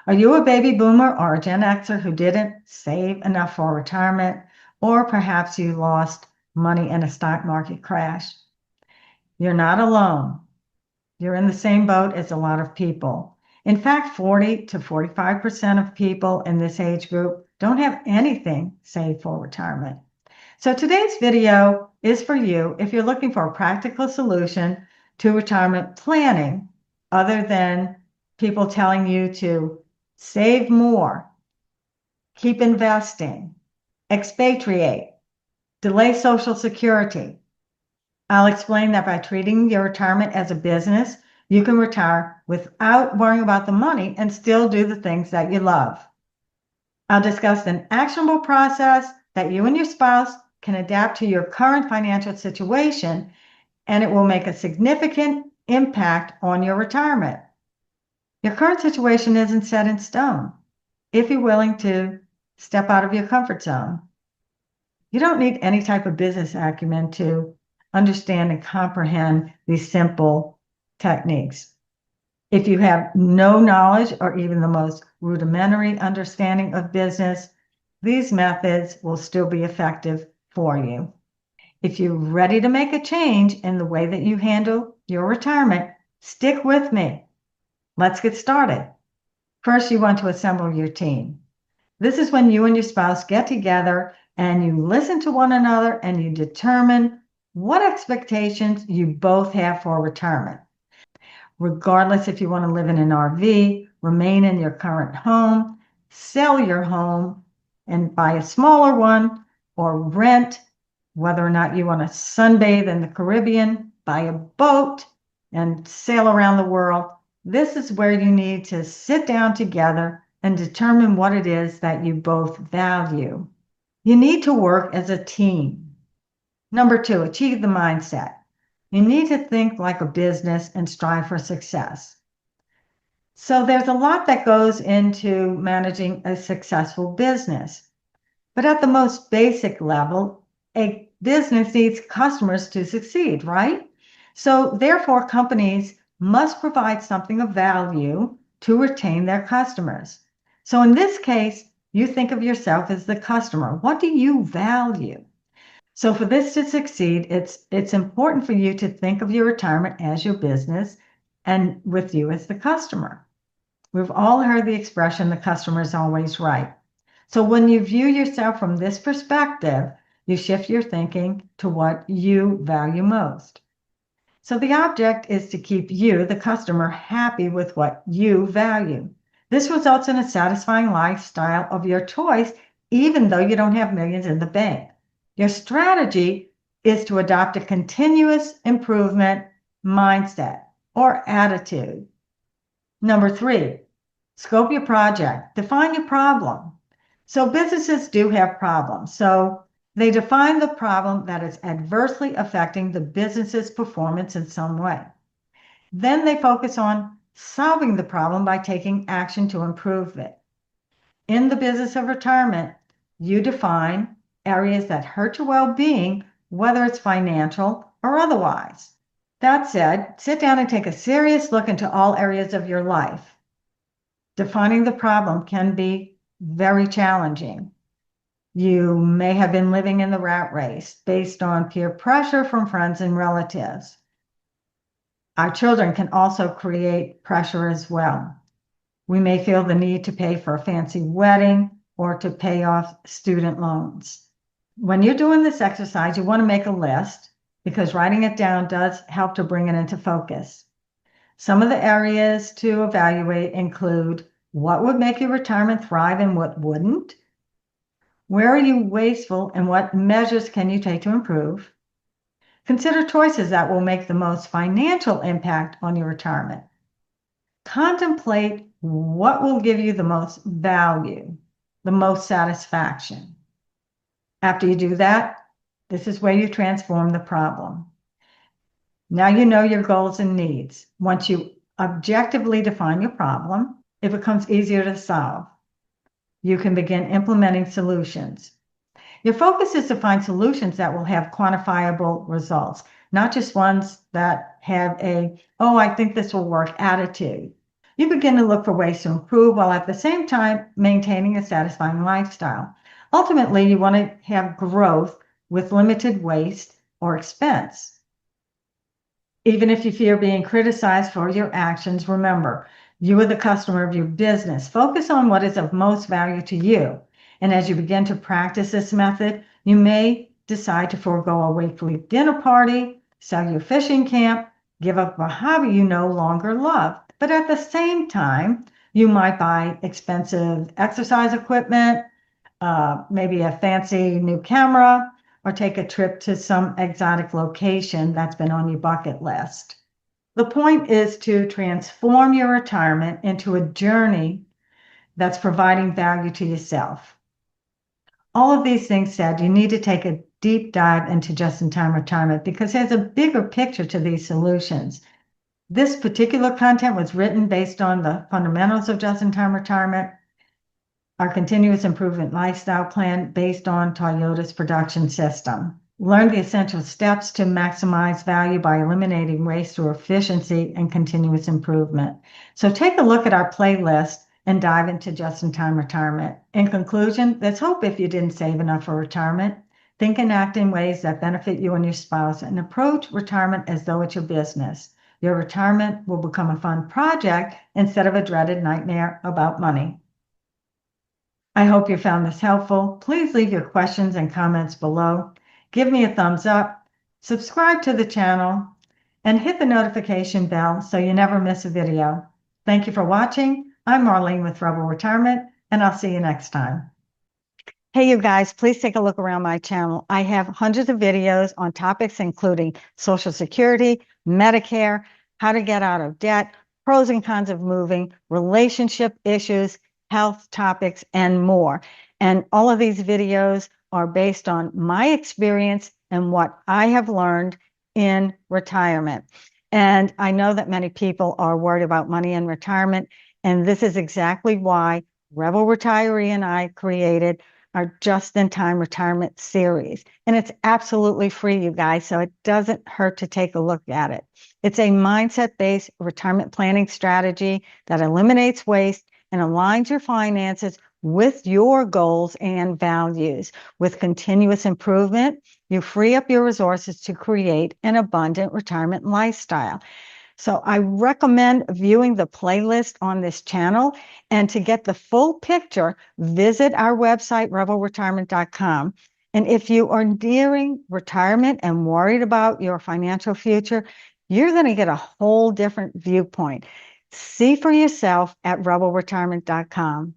Are you a baby boomer or a Gen Xer who didn't save enough for retirement? Or perhaps you lost money in a stock market crash? You're not alone. You're in the same boat as a lot of people. In fact, 40 to 45% of people in this age group don't have anything saved for retirement. So today's video is for you if you're looking for a practical solution to retirement planning other than people telling you to save more, keep investing, expatriate, delay Social Security. I'll explain that by treating your retirement as a business, you can retire without worrying about the money and still do the things that you love. I'll discuss an actionable process that you and your spouse can adapt to your current financial situation, and it will make a significant impact on your retirement. Your current situation isn't set in stone. If you're willing to step out of your comfort zone, you don't need any type of business acumen to understand and comprehend these simple techniques. If you have no knowledge or even the most rudimentary understanding of business, these methods will still be effective for you. If you're ready to make a change in the way that you handle your retirement, stick with me. Let's get started. First, you want to assemble your team. This is when you and your spouse get together and you listen to one another and you determine what expectations you both have for retirement. Regardless if you want to live in an RV, remain in your current home, sell your home and buy a smaller one, or rent, whether or not you want to sunbathe in the Caribbean, buy a boat, and sail around the world, this is where you need to sit down together and determine what it is that you both value. You need to work as a team. Number 2, achieve the mindset. You need to think like a business and strive for success. So there's a lot that goes into managing a successful business. But at the most basic level, a business needs customers to succeed, right? So therefore, companies must provide something of value to retain their customers. So in this case, you think of yourself as the customer. What do you value? So for this to succeed, it's important for you to think of your retirement as your business and with you as the customer. We've all heard the expression, the customer is always right. So when you view yourself from this perspective, you shift your thinking to what you value most. So the object is to keep you, the customer, happy with what you value. This results in a satisfying lifestyle of your choice, even though you don't have millions in the bank. Your strategy is to adopt a continuous improvement mindset or attitude. Number 3, scope your project. Define your problem. So businesses do have problems. So they define the problem that is adversely affecting the business's performance in some way. Then they focus on solving the problem by taking action to improve it. In the business of retirement, you define areas that hurt your well-being, whether it's financial or otherwise. That said, sit down and take a serious look into all areas of your life. Defining the problem can be very challenging. You may have been living in the rat race based on peer pressure from friends and relatives. Our children can also create pressure as well. We may feel the need to pay for a fancy wedding or to pay off student loans. When you're doing this exercise, you want to make a list because writing it down does help to bring it into focus. Some of the areas to evaluate include what would make your retirement thrive and what wouldn't? Where are you wasteful and what measures can you take to improve? Consider choices that will make the most financial impact on your retirement. Contemplate what will give you the most value, the most satisfaction. After you do that, this is where you transform the problem. Now you know your goals and needs. Once you objectively define your problem, it becomes easier to solve. You can begin implementing solutions. Your focus is to find solutions that will have quantifiable results, not just ones that have a, oh, I think this will work attitude. You begin to look for ways to improve while at the same time maintaining a satisfying lifestyle. Ultimately, you want to have growth with limited waste or expense. Even if you fear being criticized for your actions, remember, you are the customer of your business. Focus on what is of most value to you. And as you begin to practice this method, you may decide to forego a weekly dinner party, sell your fishing camp, give up a hobby you no longer love. But at the same time, you might buy expensive exercise equipment, maybe a fancy new camera, or take a trip to some exotic location that's been on your bucket list. The point is to transform your retirement into a journey that's providing value to yourself. All of these things said, you need to take a deep dive into just-in-time retirement because there's a bigger picture to these solutions. This particular content was written based on the fundamentals of just-in-time retirement, our continuous improvement lifestyle plan based on Toyota's production system. Learn the essential steps to maximize value by eliminating waste through efficiency and continuous improvement. So take a look at our playlist and dive into just-in-time retirement. In conclusion, there's hope if you didn't save enough for retirement. Think and act in ways that benefit you and your spouse and approach retirement as though it's your business. Your retirement will become a fun project instead of a dreaded nightmare about money. I hope you found this helpful. Please leave your questions and comments below. Give me a thumbs up, subscribe to the channel, and hit the notification bell so you never miss a video. Thank you for watching. I'm Marlene with Rebel Retirement, and I'll see you next time. Hey, you guys, please take a look around my channel. I have hundreds of videos on topics including Social Security, Medicare, how to get out of debt, pros and cons of moving, relationship issues, health topics, and more. And all of these videos are based on my experience and what I have learned in retirement. And I know that many people are worried about money in retirement, and this is exactly why Rebel Retiree and I created our Just-in-Time Retirement series. And it's absolutely free, you guys, so it doesn't hurt to take a look at it. It's a mindset-based retirement planning strategy that eliminates waste and aligns your finances with your goals and values. With continuous improvement, you free up your resources to create an abundant retirement lifestyle. So I recommend viewing the playlist on this channel. And to get the full picture, visit our website, rebelretirement.com. And if you are nearing retirement and worried about your financial future, you're going to get a whole different viewpoint. See for yourself at rebelretirement.com.